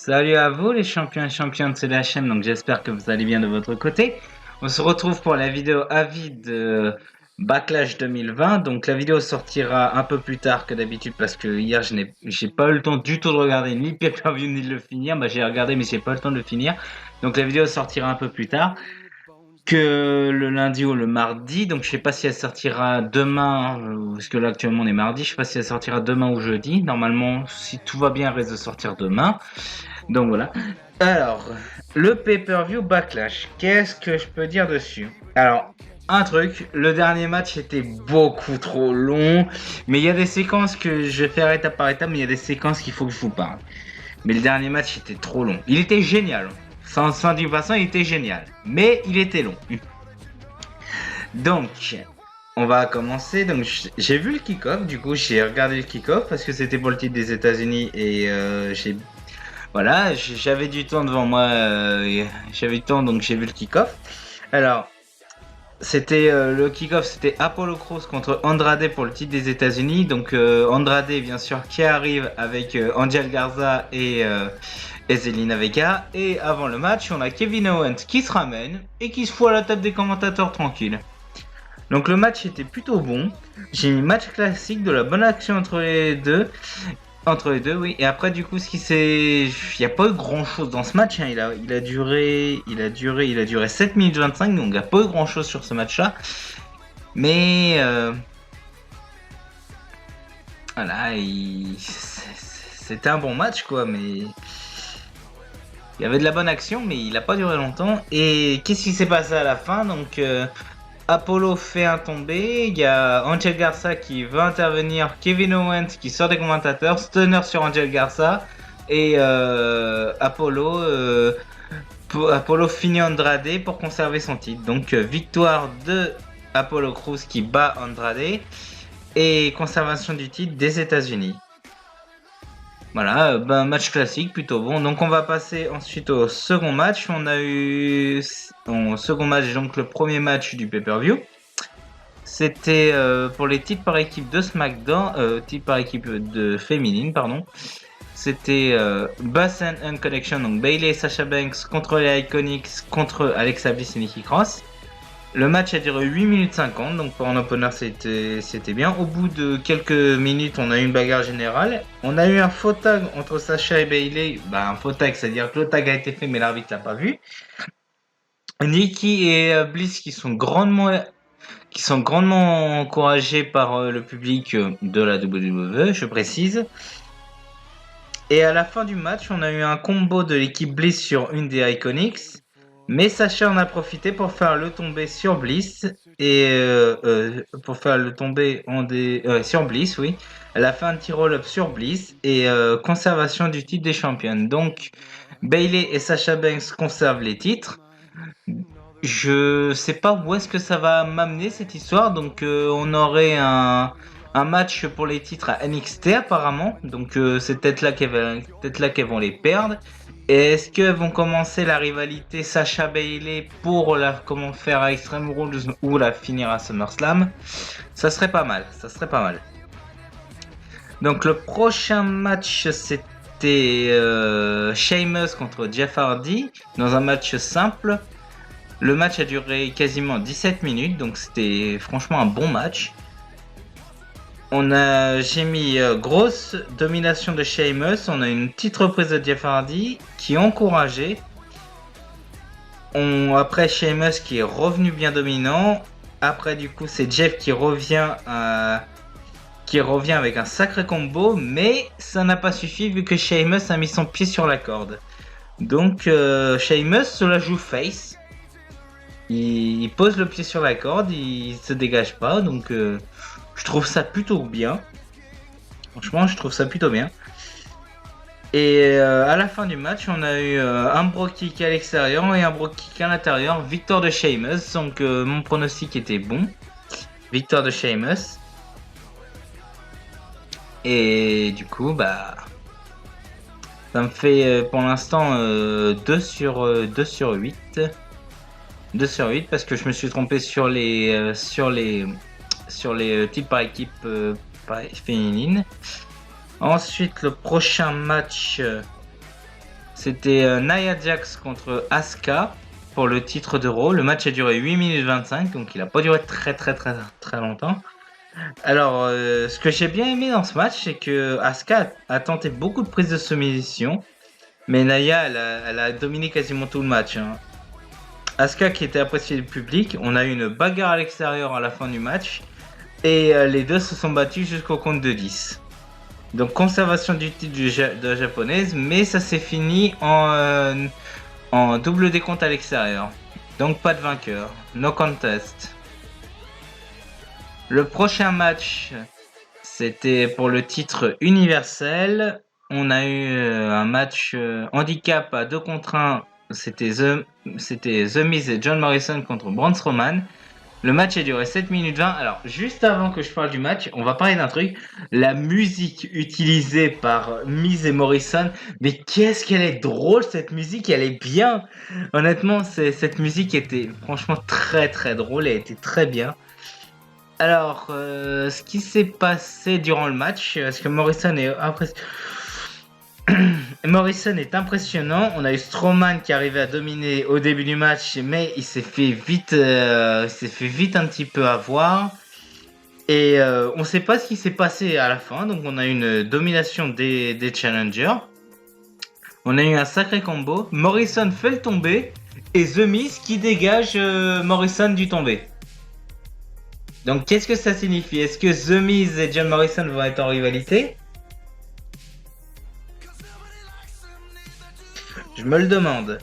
Salut à vous les champions et championnes de la chaîne, donc j'espère que vous allez bien de votre côté. On se retrouve pour la vidéo avis de Backlash 2020. Donc la vidéo sortira un peu plus tard que d'habitude parce que hier j'ai pas eu le temps du tout de regarder ni le pay-per-view ni de le finir. Bah j'ai regardé mais j'ai pas eu le temps de le finir. Donc la vidéo sortira un peu plus tard que le lundi ou le mardi. Donc je sais pas si elle sortira demain, parce que là actuellement on est mardi. Je sais pas si elle sortira demain ou jeudi. Normalement, si tout va bien, elle risque de sortir demain. Donc voilà. Alors, le pay-per-view Backlash, qu'est-ce que je peux dire dessus? Alors, un truc, le dernier match était beaucoup trop long, mais il y a des séquences que je vais faire étape par étape, mais il y a des séquences qu'il faut que je vous parle. Mais le dernier match était trop long. Il était génial. Sans d'une façon, il était génial. Mais il était long. Donc, on va commencer. Donc, j'ai vu le kick-off. Du coup, j'ai regardé le kick-off parce que c'était pour le titre des États-Unis et voilà, j'avais du temps devant moi. J'avais du temps, donc j'ai vu le kick-off. Alors, c'était le kick-off, c'était Apollo Crews contre Andrade pour le titre des États-Unis. Donc, Andrade, bien sûr, qui arrive avec Angel Garza et Zelina Vega. Et avant le match, on a Kevin Owens qui se ramène et qui se fout à la table des commentateurs tranquille. Donc le match était plutôt bon. J'ai mis match classique, de la bonne action entre les deux. Entre les deux, oui. Et après, du coup, il n'y a pas eu grand chose dans ce match. Hein. Il a duré 7 minutes 25, donc il n'y a pas eu grand chose sur ce match-là. Mais voilà, c'était un bon match, quoi. Mais il y avait de la bonne action, mais il n'a pas duré longtemps. Et qu'est-ce qui s'est passé à la fin? Donc Apollo fait un tombé, il y a Angel Garza qui veut intervenir, Kevin Owens qui sort des commentateurs, stunner sur Angel Garza et Apollo finit Andrade pour conserver son titre. Donc victoire de Apollo Crews qui bat Andrade et conservation du titre des États-Unis. Voilà, match classique, plutôt bon. Donc on va passer ensuite au second match. On a eu au second match, donc le premier match du pay-per-view. C'était pour les titres par équipe de SmackDown, titres par équipe de féminine, pardon. C'était Bass and Connection, donc Bayley et Sasha Banks contre les Iconics, contre Alexa Bliss et Nikki Cross. Le match a duré 8 minutes 50, donc pour un opener c'était bien. Au bout de quelques minutes, on a eu une bagarre générale. On a eu un faux tag entre Sasha et Bayley. Bah, un faux tag, c'est-à-dire que le tag a été fait, mais l'arbitre l'a pas vu. Nikki et Bliss qui sont grandement encouragés par le public de la WWE, je précise. Et à la fin du match, on a eu un combo de l'équipe Bliss sur une des Iconics. Mais Sacha en a profité pour faire le tomber sur Bliss et pour faire le tomber sur Bliss, oui. Elle a fait un petit roll-up sur Bliss et conservation du titre des championnes. Donc Bayley et Sasha Banks conservent les titres. Je sais pas où est-ce que ça va m'amener cette histoire. Donc on aurait un match pour les titres à NXT apparemment. Donc c'est peut-être là qu'elles vont les perdre. Et est-ce qu'elles vont commencer la rivalité Sasha Bayley pour comment faire à Extreme Rules ou la finir à SummerSlam? Ça serait pas mal, Donc le prochain match c'était Sheamus contre Jeff Hardy dans un match simple. Le match a duré quasiment 17 minutes, donc c'était franchement un bon match. J'ai mis grosse domination de Sheamus. On a une petite reprise de Jeff Hardy qui est encouragée. Après Sheamus qui est revenu bien dominant. Après du coup c'est Jeff qui revient avec un sacré combo, mais ça n'a pas suffi vu que Sheamus a mis son pied sur la corde. Donc Sheamus se la joue face. Il pose le pied sur la corde, il se dégage pas, donc je trouve ça plutôt bien. Franchement, je trouve ça plutôt bien. Et à la fin du match, on a eu un Brogue Kick à l'extérieur et un Brogue Kick à l'intérieur. Victoire de Sheamus, donc mon pronostic était bon. Victoire de Sheamus. Et du coup, bah, ça me fait pour l'instant 2 sur 8. 2 sur 8 parce que je me suis trompé sur les types par équipe féminine. Ensuite, le prochain match C'était Nia Jax contre Asuka pour le titre de Raw. Le match a duré 8 minutes 25, donc il a pas duré très longtemps. Alors, ce que j'ai bien aimé dans ce match, c'est que Asuka a tenté beaucoup de prises de soumission, mais Nia, elle a dominé quasiment tout le match, hein. Asuka qui était appréciée du public, on a eu une bagarre à l'extérieur à la fin du match, et les deux se sont battus jusqu'au compte de 10. Donc conservation du titre de la japonaise, mais ça s'est fini en double décompte à l'extérieur. Donc pas de vainqueur, no contest. Le prochain match, c'était pour le titre universel. On a eu un match handicap à 2 contre 1. C'était The Miz et John Morrison contre Braun Strowman. Le match a duré 7 minutes 20. Alors, juste avant que je parle du match, on va parler d'un truc. La musique utilisée par Miz et Morrison. Mais qu'est-ce qu'elle est drôle, cette musique. Elle est bien. Honnêtement, cette musique était franchement très drôle. Elle était très bien. Alors, ce qui s'est passé durant le match, parce que Morrison est impressionnant. On a eu Strowman qui arrivait à dominer au début du match, mais il s'est fait vite un petit peu avoir. Et on ne sait pas ce qui s'est passé à la fin. Donc on a eu une domination des challengers. On a eu un sacré combo. Morrison fait le tomber et The Miz qui dégage Morrison du tombé. Donc qu'est-ce que ça signifie? Est-ce que The Miz et John Morrison vont être en rivalité? Je me le demande.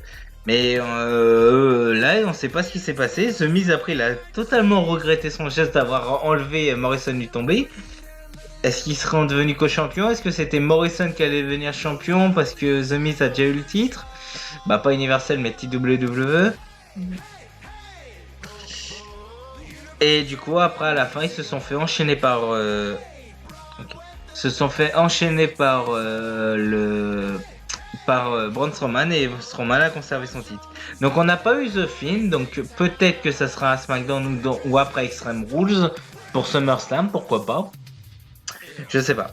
Mais là, on sait pas ce qui s'est passé. The Miz après, il a totalement regretté son geste d'avoir enlevé Morrison du tombé. Est-ce qu'ils seront devenus co-champions? Est-ce que c'était Morrison qui allait devenir champion parce que The Miz a déjà eu le titre? Bah pas universel mais WWE. Et du coup après à la fin ils se sont fait enchaîner par Braun Strowman et Strowman a conservé son titre. Donc on n'a pas eu The Fiend, donc peut-être que ça sera à SmackDown ou après Extreme Rules pour SummerSlam, pourquoi pas. Je sais pas.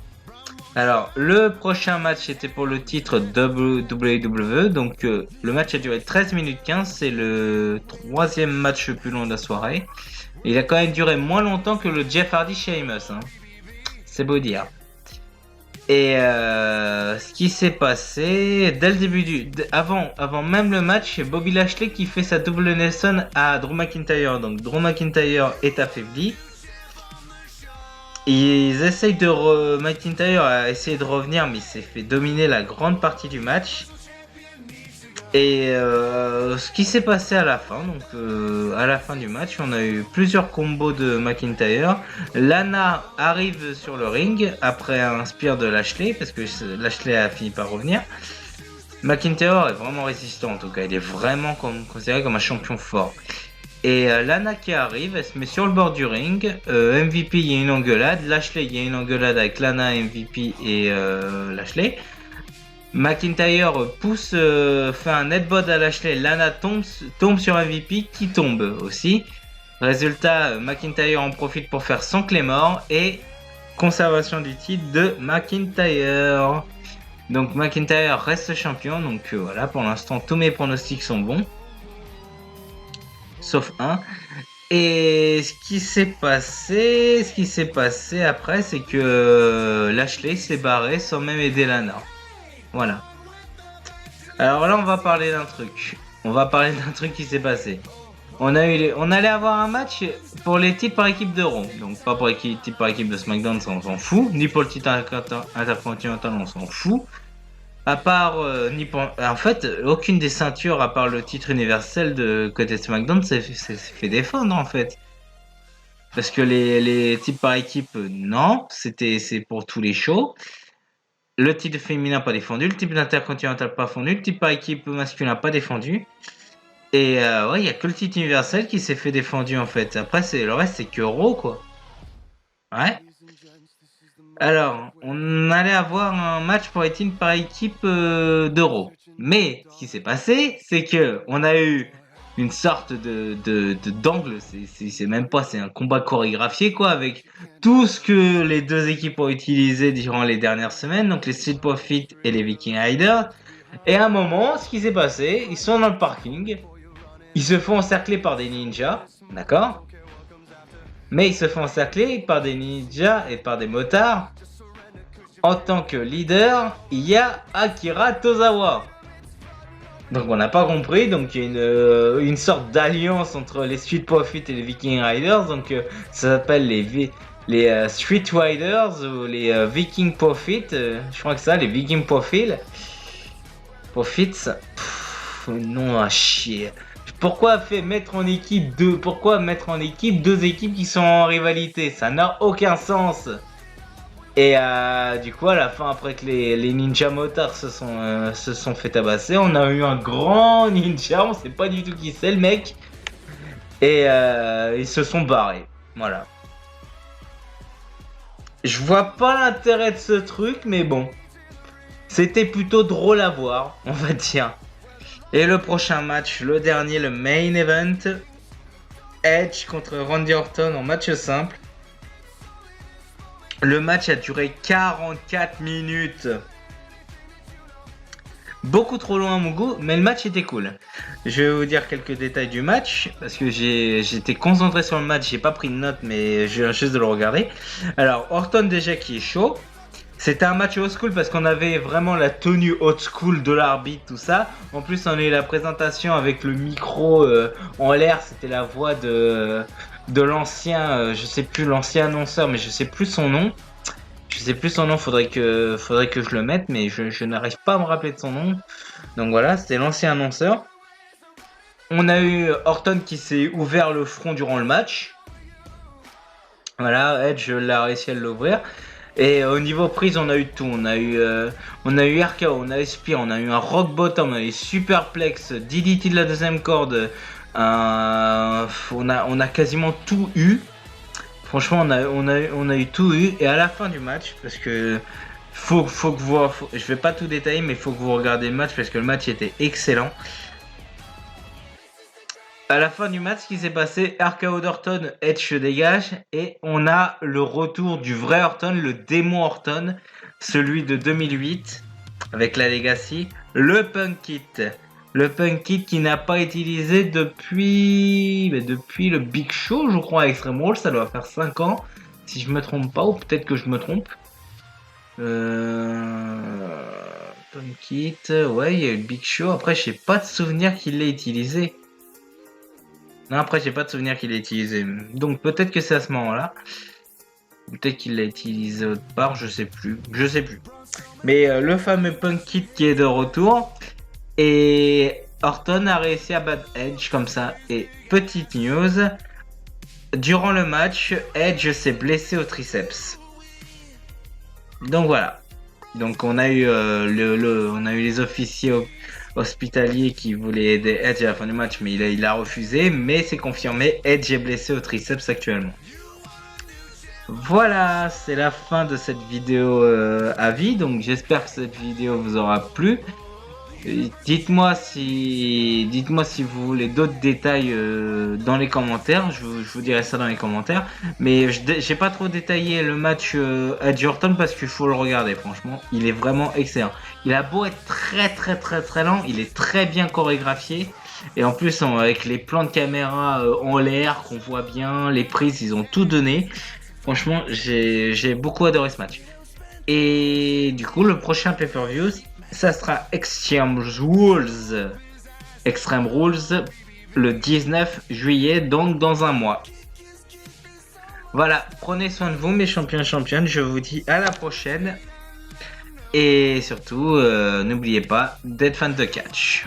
Alors le prochain match était pour le titre WWE, donc le match a duré 13 minutes 15, c'est le troisième match le plus long de la soirée. Il a quand même duré moins longtemps que le Jeff Hardy Sheamus, hein. C'est beau dire. Et ce qui s'est passé dès le début avant même le match, Bobby Lashley qui fait sa double Nelson à Drew McIntyre. Donc Drew McIntyre est affaibli. Ils essayent McIntyre a essayé de revenir, mais il s'est fait dominer la grande partie du match. Et ce qui s'est passé à la fin, donc à la fin du match, on a eu plusieurs combos de McIntyre. Lana arrive sur le ring après un spear de Lashley, parce que Lashley a fini par revenir. McIntyre est vraiment résistant en tout cas, il est vraiment considéré comme un champion fort. Et Lana qui arrive, elle se met sur le bord du ring. MVP, il y a une engueulade. Lashley, il y a une engueulade avec Lana, MVP et Lashley. McIntyre fait un headbutt à Lashley. Lana tombe sur MVP qui tombe aussi. Résultat, McIntyre en profite pour faire son Claymore et conservation du titre de McIntyre. Donc McIntyre reste champion. Donc voilà, pour l'instant, tous mes pronostics sont bons. Sauf un. Et ce qui s'est passé après, c'est que Lashley s'est barré sans même aider Lana. Voilà. Alors là, on va parler d'un truc. On va parler d'un truc qui s'est passé. On allait avoir un match pour les titres par équipe de Raw. Donc pas pour les titres par équipe de SmackDown, ça on s'en fout. Ni pour le titre intercontinental, on s'en fout. À part, en fait, aucune des ceintures, à part le titre universel de côté SmackDown, s'est fait défendre en fait. Parce que les titres par équipe, non, c'est pour tous les shows. Le titre féminin pas défendu, le titre intercontinental pas défendu, le titre par équipe masculin pas défendu. Et ouais, il y a que le titre universel qui s'est fait défendu en fait. Après, le reste, c'est que Raw quoi. Ouais. Alors, on allait avoir un match pour les titres par équipe d'Euro. Mais ce qui s'est passé, c'est que on a eu une sorte d'angle, c'est même pas, c'est un combat chorégraphié quoi, avec tout ce que les deux équipes ont utilisé durant les dernières semaines, donc les Street Profits et les Viking Riders. Et à un moment, ce qui s'est passé, ils sont dans le parking, ils se font encercler par des ninjas, d'accord? Mais ils se font encercler par des ninjas et par des motards. En tant que leader, il y a Akira Tozawa. Donc on n'a pas compris, donc il y a une sorte d'alliance entre les Street Profits et les Viking Riders, donc ça s'appelle les Street Riders ou les Viking Profits, je crois que ça, les Viking Profits, non à chier. Pourquoi mettre en équipe deux équipes qui sont en rivalité? Ça n'a aucun sens. Et du coup, à la fin, après que les ninja motards se sont fait tabasser, on a eu un grand ninja, on sait pas du tout qui c'est le mec. Et ils se sont barrés. Voilà. Je vois pas l'intérêt de ce truc, mais bon. C'était plutôt drôle à voir, on va dire. Et le prochain match, le dernier, le main event. Edge contre Randy Orton en match simple. Le match a duré 44 minutes. Beaucoup trop loin à mon goût, mais le match était cool. Je vais vous dire quelques détails du match, parce que j'étais concentré sur le match, j'ai pas pris de notes, mais je viens juste de le regarder. Alors, Orton déjà qui est chaud. C'était un match old school parce qu'on avait vraiment la tenue old school de l'arbitre, tout ça. En plus, on a eu la présentation avec le micro en l'air, c'était la voix de l'ancien, je sais plus, l'ancien annonceur, mais je sais plus son nom. Faudrait que je le mette, mais je n'arrive pas à me rappeler de son nom. Donc voilà, c'était l'ancien annonceur. On a eu Orton qui s'est ouvert le front durant le match. Voilà, Edge l'a réussi à l'ouvrir. Et au niveau prise, on a eu tout. On a eu RKO, on a eu Spear, on a eu un Rock Bottom, on a eu Superplex, DDT de la deuxième corde. On a quasiment tout eu. Franchement, on a eu tout eu. Et à la fin du match, parce que je vais pas tout détailler, mais il faut que vous regardiez le match parce que le match était excellent. À la fin du match, ce qui s'est passé, RKO d'Orton, Edge se dégage et on a le retour du vrai Orton, le démon Orton, celui de 2008 avec la Legacy, le Punk Kit. Le Punk Kit qui n'a pas été utilisé depuis le Big Show, je crois, à Extreme Rules, ça doit faire 5 ans, si je me trompe pas, ou peut-être que je me trompe. Punk Kit, ouais, il y a eu le Big Show, après j'ai pas de souvenir qu'il l'ait utilisé. Non, après, j'ai pas de souvenir qu'il l'ait utilisé. Donc, peut-être que c'est à ce moment-là. Peut-être qu'il l'a utilisé autre part, je sais plus. Mais le fameux Punk Kit qui est de retour. Et Orton a réussi à battre Edge comme ça. Et petite news. Durant le match, Edge s'est blessé au triceps. Donc voilà. Donc on a eu on a eu les officiers hospitalier qui voulait aider Edge à la fin du match, mais il a refusé. Mais c'est confirmé, Edge est blessé au triceps actuellement. Voilà, c'est la fin de cette vidéo avis. Donc j'espère que cette vidéo vous aura plu. Dites-moi si vous voulez d'autres détails dans les commentaires. Je vous dirai ça dans les commentaires. Mais j'ai pas trop détaillé le match Edge Orton parce qu'il faut le regarder. Franchement, il est vraiment excellent. Il a beau être très lent, il est très bien chorégraphié. Et en plus, avec les plans de caméra en l'air qu'on voit bien, les prises, ils ont tout donné. Franchement, j'ai beaucoup adoré ce match. Et du coup, le prochain pay-per-view, ça sera Extreme Rules le 19 juillet, donc dans un mois. Voilà, prenez soin de vous mes champions et championnes, je vous dis à la prochaine. Et surtout, n'oubliez pas d'être fan de catch.